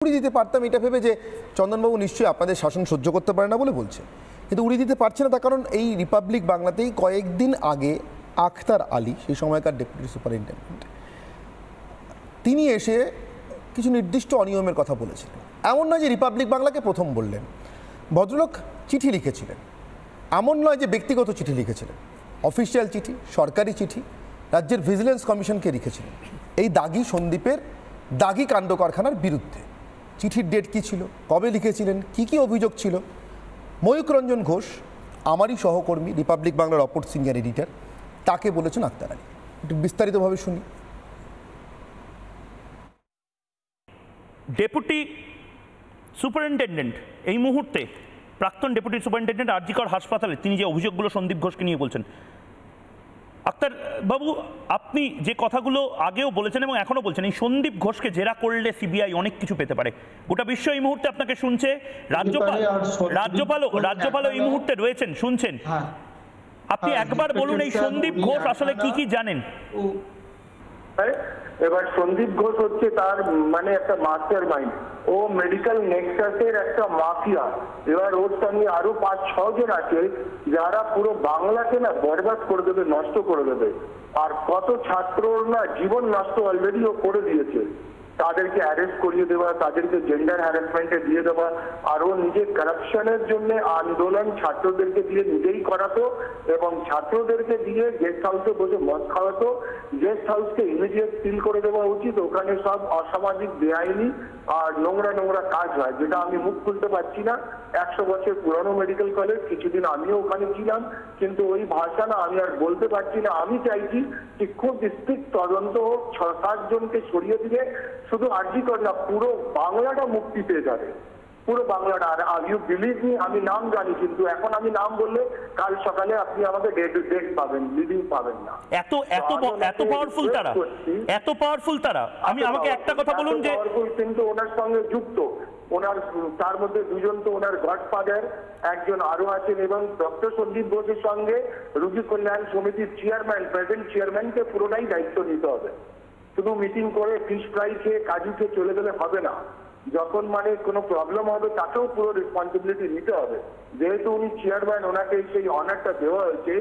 উড়িয়ে দিতে পারতাম এটা ভেবে যে চন্দনবাবু নিশ্চয়ই আপনাদের শাসন সহ্য করতে পারে না বলে বলছে, কিন্তু উড়িয়ে দিতে পারছে না তার কারণ এই রিপাবলিক বাংলাতেই কয়েকদিন আগে আখতার আলী, সেই সময়কার ডেপুটি সুপারিনটেন্ডেন্ট, তিনি এসে কিছু নির্দিষ্ট অনিয়মের কথা বলেছিলেন। এমন নয় যে রিপাবলিক বাংলাকে প্রথম বললেন, ভদ্রলোক চিঠি লিখেছিলেন, এমন নয় যে ব্যক্তিগত চিঠি লিখেছিলেন, অফিসিয়াল চিঠি, সরকারি চিঠি রাজ্যের ভিজিলেন্স কমিশনকে লিখেছিলেন এই দাগি সন্দীপের দাগি কাণ্ড কারখানার বিরুদ্ধে। চিঠির ডেট কী ছিল, কবে লিখেছিলেন, কি কি অভিযোগ ছিল, ময়ূক রঞ্জন ঘোষ আমারই সহকর্মী, রিপাবলিক বাংলার অপর সিনিয়র এডিটর, তাকে বলেছেন আখতার আলী। একটু বিস্তারিতভাবে শুনি। ডেপুটি সুপারিনটেন্ডেন্ট এই মুহূর্তে, প্রাক্তন ডেপুটি সুপারিনটেন্ডেন্ট আরজিকর হাসপাতালে তিনি যে অভিযোগগুলো সন্দীপ ঘোষকে নিয়ে বলছেন, আখতার বাবু আপনি যে কথাগুলো আগেও বলেছেন এবং এখনো বলছেন, এই সন্দীপ ঘোষকে জেরা করলে সিবিআই অনেক কিছু পেতে পারে, গোটা বিশ্ব এই মুহূর্তে আপনাকে শুনছে, রাজ্যপালও এই মুহূর্তে রয়েছেন, শুনছেন। আপনি একবার বলুন এই সন্দীপ ঘোষ আসলে কি কি জানেন। এবার সন্দীপ ঘোষ হচ্ছে তার মানে একটা মাস্টার মাইন্ড, ও মেডিকেল নেক্সাসের একটা মাফিয়া। এবার ওর সঙ্গে আরো 5-6 জন আছে যারা পুরো বাংলাকে না বরবাদ করে দেবে, নষ্ট করে দেবে। আর কত ছাত্রর না জীবন নষ্ট অলরেডি ও করে দিয়েছে। তাদেরকে অ্যারেস্ট করিয়ে দেওয়া, তাদেরকে জেন্ডার হ্যারাসমেন্টে দিয়ে দেওয়া, আর ও নিজে কারাপশনের জন্য আন্দোলন ছাত্রদেরকে দিয়ে নিজেই করাতো এবং ছাত্রদেরকে দিয়ে গেস্ট হাউসে বসে মদ খাওয়াতো। গেস্ট হাউসকে ইমিডিয়েট সিল করে দেওয়া উচিত, ওখানে সব অসামাজিক বেআইনি আর নোংরা নোংরা কাজ হয়, যেটা আমি মুখ খুলতে পারছি না। 100 বছর পুরানো মেডিকেল কলেজ, কিছুদিন আমিও ওখানে ছিলাম, কিন্তু ওই ভাষা না আমি আর বলতে পারছি না। আমি চাইছি যে খুব স্ট্রিক্ট তদন্ত হোক, 6-7 জনকে সরিয়ে দিয়ে শুধু আরজিকর না পুরো বাংলাটা মুক্তি পেয়ে যাবে, পুরো বাংলাটা। আর ইউ বিলিভ মি, আমি নাম জানি, কিন্তু এখন আমি নাম বললে কাল সকালে আপনি আমাকে ডেট পাবেন, লিডিং পাবেন না। এত পাওয়ারফুল তারা, এত পাওয়ারফুল তারা। আমাকে একটা কথা বলুন যে কিন্তু ওনার সঙ্গে যুক্ত, ওনার তার মধ্যে 2 জন তো ওনার গডফাদার, একজন আরো আছেন, এবং ডক্টর সন্দীপ ঘোষের সঙ্গে রোগী কল্যাণ সমিতির চেয়ারম্যান, প্রেজেন্ট চেয়ারম্যানকে পুরোটাই দায়িত্ব নিতে হবে। শুধু মিটিং করে ফিশ ফ্রাই খেয়ে কাজু খেয়ে চলে গেলে হবে না, যখন মানে কোনো প্রবলেম হবে তাকেও পুরো রেসপন্সিবিলিটি নিতে হবে। যেহেতু উনি চেয়ারম্যান, ওনাকে সেই অনারটা দেওয়া হয়েছে,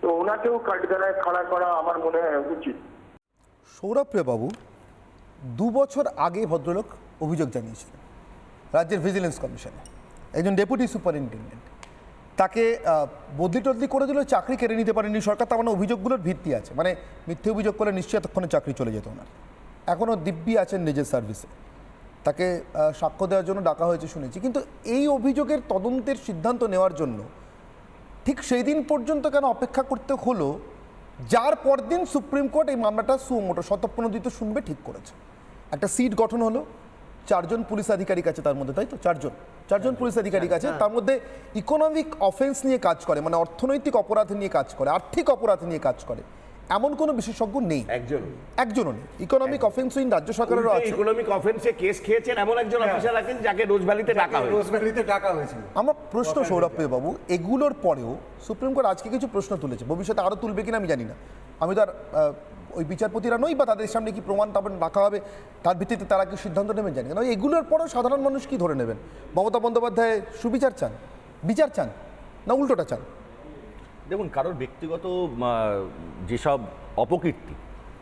তো ওনাকেও কাঠগড়ায় খাড়া করা আমার মনে হয় উচিত। সৌরভ বাবু 2 বছর আগে ভদ্রলোক অভিযোগ জানিয়েছিলেন রাজ্যের ভিজিলেন্স কমিশনে, একজন ডেপুটি সুপারিনটেন্ডেন্ট, তাকে বদলি টদলি করে দিল, চাকরি কেড়ে নিতে পারেনি সরকার। তার মানে অভিযোগগুলোর ভিত্তি আছে, মানে মিথ্যে অভিযোগ করলে নিশ্চয়ই এতক্ষণে চাকরি চলে যেত ওনার। এখনও দিব্যি আছেন নিজের সার্ভিসে, তাকে সাক্ষ্য দেওয়ার জন্য ডাকা হয়েছে শুনেছি। কিন্তু এই অভিযোগের তদন্তের সিদ্ধান্ত নেওয়ার জন্য ঠিক সেই দিন পর্যন্ত কেন অপেক্ষা করতে হলো, যার পরদিন সুপ্রিম কোর্ট এই মামলাটা সুমোটো স্বতঃপ্রণোদিত শুনবে ঠিক করেছে। একটা সিট গঠন হলো, 4 জন পুলিশ আধিকারিক আছে তার মধ্যে, তাই তো? 4 জন পুলিশ আধিকারিক আছে, তার মধ্যে ইকোনমিক অফেন্স নিয়ে কাজ করে, মানে অর্থনৈতিক অপরাধ নিয়ে কাজ করে, আর্থিক অপরাধ নিয়ে কাজ করে, এমন কোনো বিশেষজ্ঞ নেই, একজনও নেই। ইকোনমিক অফেন্স উইং রাজ্য সরকারেরও আছে। ইকোনমিক অফেন্সে কেস খেয়েছেন এমন একজন অফিসার আছেন যাকে রোজভ্যালিতে ডাকা হয়েছিল। আমার প্রশ্ন সৌরভ বাবু, এগুলোর পরেও সুপ্রিম কোর্ট আজকে কিছু প্রশ্ন তুলেছে, ভবিষ্যতে আরও তুলবে কিনা আমি জানি না। আমি তো আর ওই বিচারপতিরা নই, বা তাদের সামনে কি প্রমাণ রাখা হবে তার ভিত্তিতে তারা কি সিদ্ধান্ত নেবেন জানি না। এগুলোর পরেও সাধারণ মানুষ কি ধরে নেবেন? মমতা বন্দ্যোপাধ্যায় সুবিচার চান, বিচার চান, না উল্টোটা চান? দেখুন, কারোর ব্যক্তিগত যেসব অপকীর্তি,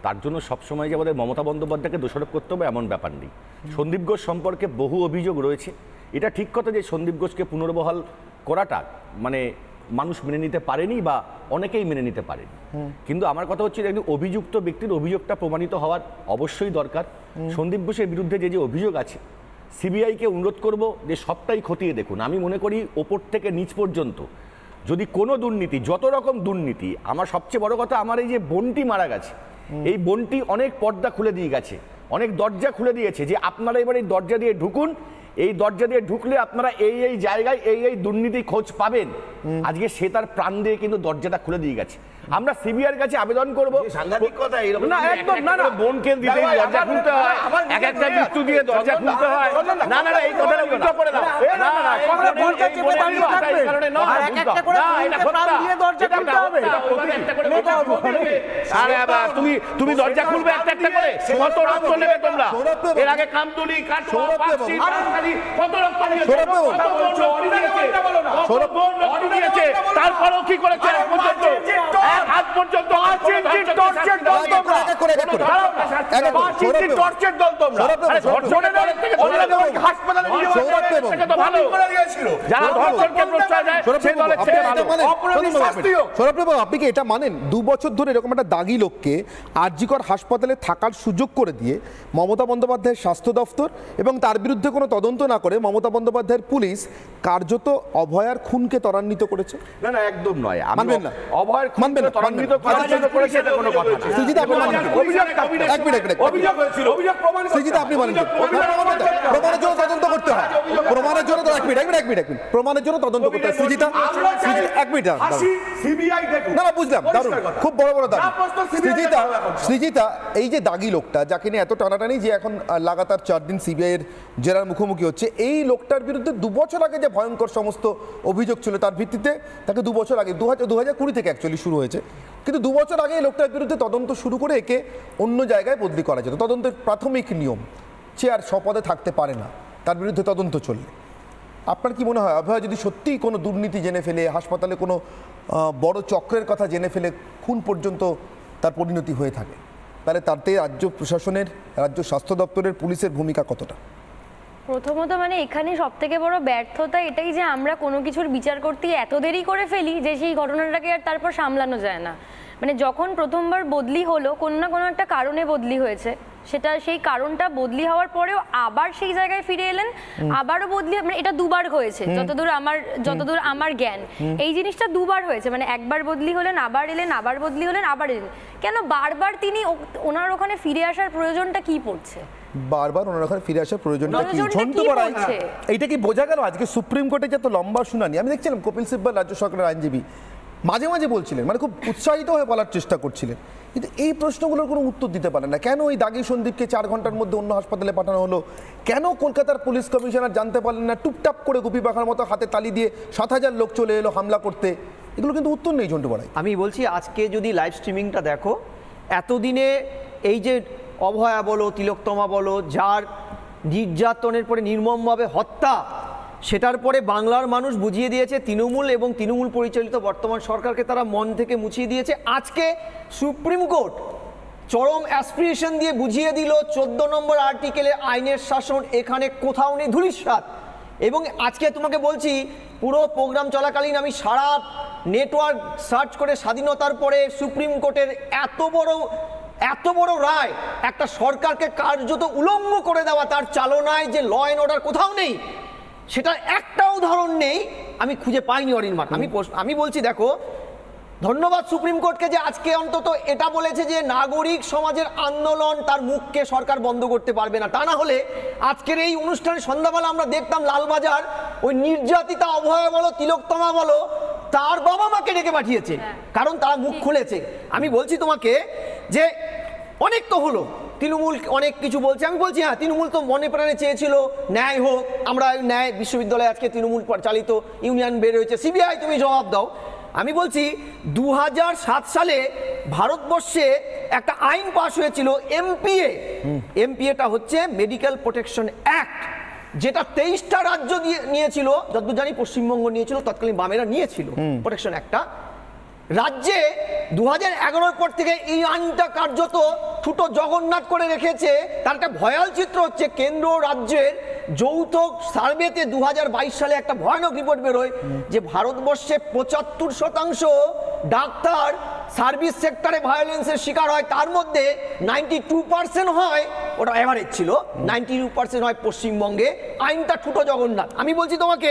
তার জন্য সবসময় যে আমাদের মমতা বন্দ্যোপাধ্যায়কে দোষারোপ করতে হবে এমন ব্যাপার নেই। সন্দীপ ঘোষ সম্পর্কে বহু অভিযোগ রয়েছে। এটা ঠিক কথা যে সন্দীপ ঘোষকে পুনর্বহাল করাটা মানে মানুষ মেনে নিতে পারেনি, বা অনেকেই মেনে নিতে পারেনি। কিন্তু আমার কথা হচ্ছে, একজন অভিযুক্ত ব্যক্তির অভিযোগটা প্রমাণিত হওয়ার অবশ্যই দরকার। সন্দীপ ঘোষের বিরুদ্ধে যে অভিযোগ আছে, সিবিআইকে অনুরোধ করব যে সবটাই খতিয়ে দেখুন। আমি মনে করি ওপর থেকে নিচ পর্যন্ত যদি কোনো দুর্নীতি, যত রকম দুর্নীতি, আমার সবচেয়ে বড় কথা, আমার এই যে বোনটি মারা গেছে, এই বোনটি অনেক পর্দা খুলে দিয়ে গেছে, অনেক দরজা খুলে দিয়েছে যে আপনারা এবার এই দরজা দিয়ে ঢুকুন, এই দরজা দিয়ে ঢুকলে আপনারা এই জায়গায় এই দুর্নীতি খোঁজ পাবেন। আজকে সে তার প্রাণ দিয়ে কিন্তু দরজাটা খুলে দিয়ে গেছে। আমরা সিবিআইয়ের কাছে আবেদন করব। সাংঘাতিক কথা এরকম না একদম না না, বোনকে দিতে দরজা খুলতে হয়, এক একটা মৃত্যু দিয়ে দরজা খুলতে হয়। না না না, এই কথাটা উল্টো করে দাও। না না না, আমরা বোনকে চেপে দাঁড়িয়ে থাকবে আর এক একটা করে প্রাণ দিয়ে দরজা খুলতে হবে। আরে বাবা, তুমি দরজা খুলবে একটা একটা করে, কত রক্ত নেবে তোমরা? এর আগে কামদুনি, কাটোয়া, পাকশি, পাঁচখালি, কত রক্ত নিয়েছে? তারপরেও কি করেছে? আজ পর্যন্ত আপনি কি এটা মানেন 2 বছর ধরে এরকম একটা দাগী লোককে আরজিকর হাসপাতালে থাকার সুযোগ করে দিয়ে মমতা বন্দ্যোপাধ্যায়ের স্বাস্থ্য দফতর এবং তার বিরুদ্ধে কোনো তদন্ত না করে মমতা বন্দ্যোপাধ্যায়ের পুলিশ কার্যত অভয়ার খুনকে ত্বরান্বিত করেছে? না না, একদম নয়। মানবেন না? অভয়ের খুনকে ত্বরান্বিত করেছে এটা কোনো কথা না। সুজিত, আপনি মানেন কি? এক মিনিট। অভিযোগ হয়েছিল, অভিযোগ প্রমাণ সুজিত, আপনি মানেন কি? প্রমাণের জন্য তদন্ত করতে হয়। প্রমাণের জন্য এক মিনিট প্রমাণের জন্য তদন্ত করতে হয়। সুজিতা, এক মিনিট। সিবিআই দেখুন। না বুঝলাম, দারুণ, খুব বড় দাবি। সৃজিতা, এই যে দাগী লোকটা যাকে নিয়ে এত টানাটানি, যে এখন লাগাতার 4 দিন সিবিআই এর জেরার মুখোমুখি হচ্ছে, এই লোকটার বিরুদ্ধে 2 বছর আগে যে ভয়ঙ্কর সমস্ত অভিযোগ ছিল তার ভিত্তিতে তাকে 2 বছর আগে 2020 থেকে অ্যাকচুয়ালি শুরু হয়েছে, কিন্তু 2 বছর আগে এই লোকটার বিরুদ্ধে তদন্ত শুরু করে একে অন্য জায়গায় বদলি করা যেত। তদন্তের প্রাথমিক নিয়ম, চেয়ার স্বপদে থাকতে পারে না, তার বিরুদ্ধে তদন্ত চলবে। আপনার কি মনে হয় অভয় যদি সত্যিই কোনো দুর্নীতি জেনে ফেলে, হাসপাতালে কোনো বড় চক্রের কথা জেনে ফেলে খুন পর্যন্ত তার পরিণতি হয়ে থাকে, তাহলে তাতে রাজ্য প্রশাসনের, রাজ্য স্বাস্থ্য দপ্তরের, পুলিশের ভূমিকা কতটা? প্রথমত মানে এখানে সবথেকে বড় ব্যর্থতা এটাই যে আমরা কোনো কিছুর বিচার করতে এত দেরি করে ফেলি যে সেই ঘটনাটাকে আর তারপর সামলানো যায় না। মানে যখন প্রথমবার বদলি হলো, কোনো না কোনো একটা কারণে বদলি হয়েছে, সেটা সেই কারণটা বদলি হওয়ার পরেও আবার সেই জায়গায় ফিরে এলেন, আবারও বদলি, মানে এটা 2 বার হয়েছে যতদূর আমার জ্ঞান। এই জিনিসটা 2 বার হয়েছে, মানে একবার বদলি হলেন, আবার এলেন, আবার বদলি হলেন, আবার এলেন। কেন বারবার তিনি ওনার ওখানে ফিরে আসার প্রয়োজনটা কি পড়ছে? বারবার ওনার ওখানে ফিরে আসার প্রয়োজনটা কি? ঝন্টু বড়াই, এইটা কি বোঝা গেল আজকে সুপ্রিম কোর্টে যত লম্বা শুনানি? আমি দেখছিলাম কপিল সিব্বল, রাজ্য সরকারের আইনজীবী, মাঝে মাঝে বলছিলেন, মানে খুব উৎসাহিত হয়ে বলার চেষ্টা করছিলেন, কিন্তু এই প্রশ্নগুলোর কোনো উত্তর দিতে পারেন না। কেন ওই দাগী সন্দীপকে 4 ঘন্টার মধ্যে অন্য হাসপাতালে পাঠানো হলো? কেন কলকাতার পুলিশ কমিশনার জানতে পারলেন না? টুপটাপ করে গুপি পাখার মতো হাতে তালি দিয়ে 7,000 লোক চলে এলো হামলা করতে, এগুলো কিন্তু উত্তর নেই ঝন্টু বড়াই। আমি বলছি আজকে যদি লাইভ স্ট্রিমিংটা দেখো, এতদিনে এই যে অভয়া বলো, তিলোত্তমা বলো, যার নির্যাতনের পরে নির্মমভাবে হত্যা, সেটার পরে বাংলার মানুষ বুঝিয়ে দিয়েছে তৃণমূল এবং তৃণমূল পরিচালিত বর্তমান সরকারকে তারা মন থেকে মুছিয়ে দিয়েছে। আজকে সুপ্রিম কোর্ট চরম অ্যাসপিরেশন দিয়ে বুঝিয়ে দিল 14 নম্বর আর্টিকেলে আইনের শাসন এখানে কোথাও নেই, ধূলিসাৎ। এবং আজকে তোমাকে বলছি, পুরো প্রোগ্রাম চলাকালীন আমি সারা নেটওয়ার্ক সার্চ করে স্বাধীনতার পরে সুপ্রিম কোর্টের এত বড় রায়, একটা সরকারকে কার্যত উলঙ্গ করে দেওয়া, তার চালনায় যে ল অ্যান্ড অর্ডার কোথাও নেই, সেটার একটা উদাহরণ নেই, আমি খুঁজে পাইনি অরিন্মা। আমি বলছি দেখো, ধন্যবাদ সুপ্রিম কোর্টকে যে আজকে অন্তত এটা বলেছে যে নাগরিক সমাজের আন্দোলন, তার মুখকে সরকার বন্ধ করতে পারবে না। তা না হলে আজকের এই অনুষ্ঠানে সন্ধ্যাবেলা আমরা দেখতাম লালবাজার ওই নির্যাতিতা অভয়া বলো, তিলোত্তমা বলো, তার বাবা মাকে ডেকে পাঠিয়েছে, কারণ তারা মুখ খুলেছে। আমি বলছি তোমাকে যে অনেক তো হলো, তৃণমূল অনেক কিছু বলছে, আমি বলছি হ্যাঁ, তৃণমূল তো মনে প্রাণে চেয়েছিল ন্যায় হোক, আমরা ন্যায় বিশ্ববিদ্যালয়ে আজকে তৃণমূল চালিত ইউনিয়ন বের হয়েছে, সিবিআই তুমি জবাব দাও। আমি বলছি 2007 সালে ভারতবর্ষে একটা আইন পাশ হয়েছিল, এমপিএটা হচ্ছে মেডিকেল প্রোটেকশন অ্যাক্ট, যেটা 23টা রাজ্য নিয়েছিল, যতদূর জানি পশ্চিমবঙ্গ নিয়েছিল, তৎকালীন বামেরা নিয়েছিল প্রোটেকশন অ্যাক্টটা। রাজ্যে 2011 পর থেকে এই আইনটা কার্যত ছোটো জগন্নাথ করে রেখেছে। তার একটা ভয়াল চিত্র হচ্ছে কেন্দ্র রাজ্যের যৌথ সার্ভেতে 2022 সালে একটা ভয়ানক রিপোর্ট বেরোয় যে ভারতবর্ষে 75% ডাক্তার সার্ভিস সেক্টরে ভায়োলেন্সের শিকার হয়, তার মধ্যে 92% হয়, ওটা এভারেজ ছিল, 92% হয় পশ্চিমবঙ্গে। আইনটা ছোটো জগন্নাথ। আমি বলছি তোমাকে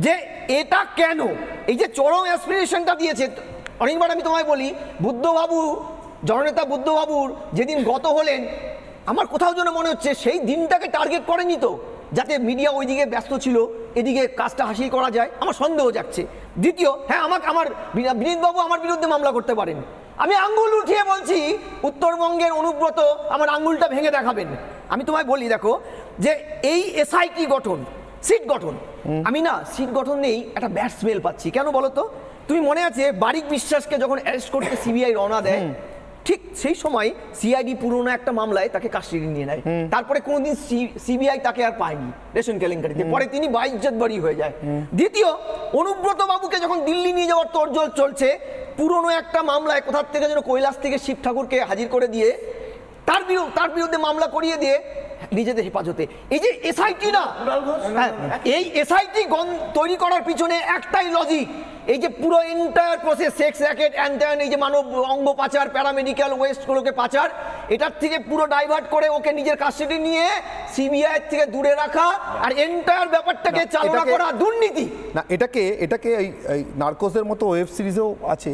যে এটা কেন, এই যে চরম অ্যাসপিরেশনটা দিয়েছে অনেকবার। আমি তোমায় বলি, বুদ্ধবাবু, জননেতা বুদ্ধবাবুর যেদিন গত হলেন, আমার কোথাও যেন মনে হচ্ছে সেই দিনটাকে টার্গেট করেনি তো, যাতে মিডিয়া ওইদিকে ব্যস্ত ছিল, এদিকে কাজটা হাসিল করা যায়, আমার সন্দেহ যাচ্ছে। দ্বিতীয়, হ্যাঁ আমার বিনীতবাবু আমার বিরুদ্ধে মামলা করতে পারেন, আমি আঙ্গুল উঠিয়ে বলছি উত্তরবঙ্গের অনুব্রত আমার আঙ্গুলটা ভেঙে দেখাবেন। আমি তোমায় বলি, দেখো যে এই এসআইটি গঠন, সিট গঠন, আমি না সিট গঠন নেই একটা ব্যাড স্মেল পাচ্ছি। কেন বলো তো? তুমি মনে আছে বারিক বিশ্বাসকে যখন অ্যারেস্ট করতে সিবিআই রওনা দেয়, ঠিক সেই সময় সিআইডি পুরনো একটা মামলায় তাকে কাস্টডি নিয়ে নেয়। তারপরে কোনোদিন সিবিআই তাকে আর পায়নি রেশন কেলেঙ্কারিতে, পরে তিনি বাইজ্জত বাড়ি হয়ে যায়। দ্বিতীয়, অনুব্রত বাবুকে যখন দিল্লি নিয়ে যাওয়ার তোড়জোড় চলছে, পুরনো একটা মামলায় কোথার থেকে যেন কৈলাস থেকে শিব ঠাকুরকে হাজির করে দিয়ে তার বিরুদ্ধে মামলা করিয়ে দিয়ে নিজেদের হেফাজতে। এই যে এসআইটি না, এই এসআইটি তৈরি করার পিছনে একটাই লজিক, এই যে পুরো entire process, sex racket and এই যে মানব অঙ্গ পাচার, প্যারামেডিক্যাল ওয়েস্টগুলোকে পাচার, এটার থেকে পুরো ডাইভার্ট করে ওকে নিজের কাস্টাডি নিয়ে সিবিআই থেকে দূরে রাখা আর এন্টায়ার ব্যাপারটাকে চালনা করা দুর্নীতি। না, এটাকে এই নার্কোসের মতো ওয়েব সিরিজেও আছে,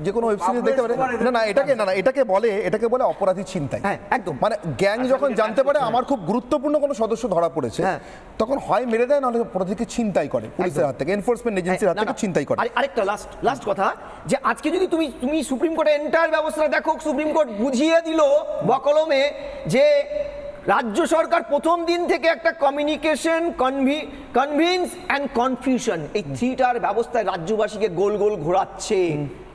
যে কোনো ওয়েব সিরিজ দেখতে পারে। এটাকে বলে অপরাধী ছিনতাই। হ্যাঁ, একদম। মানে গ্যাং যখন জানতে পারে আমার খুব গুরুত্বপূর্ণ কোনো সদস্য ধরা পড়েছে, তখন হয় মেরে দেয়, নাহলে অপরাধীকে ছিনতাই করে পুলিশের হাত থেকে, এনফোর্সমেন্ট এজেন্সির হাত থেকে ছিনতাই করে। আরেকটা লাস্ট কথা, যে আজকে যদি তুমি সুপ্রিম কোর্টের এন্টায়ার ব্যবস্থা দেখো, সুপ্রিম কোর্ট বুঝিয়ে দিল বকলমে যে রাজ্য সরকার প্রথম দিন থেকে একটা কমিউনিকেশন, কনভিন্স অ্যান্ড কনফিউশন, এই থ্রিটার ব্যবস্থায় রাজ্যবাসীকে গোল গোল ঘোরাচ্ছে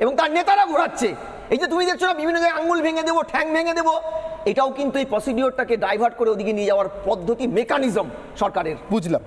এবং তার নেতারা ঘোরাচ্ছে। এই যে তুমি দেখছো না বিভিন্ন জায়গায় আঙ্গুল ভেঙে দেবো, ঠ্যাং ভেঙে দেবো, এটাও কিন্তু এই প্রসিডিওরটাকে ডাইভার্ট করে ওদিকে নিয়ে যাওয়ার পদ্ধতি, মেকানিজম সরকারের। বুঝলাম।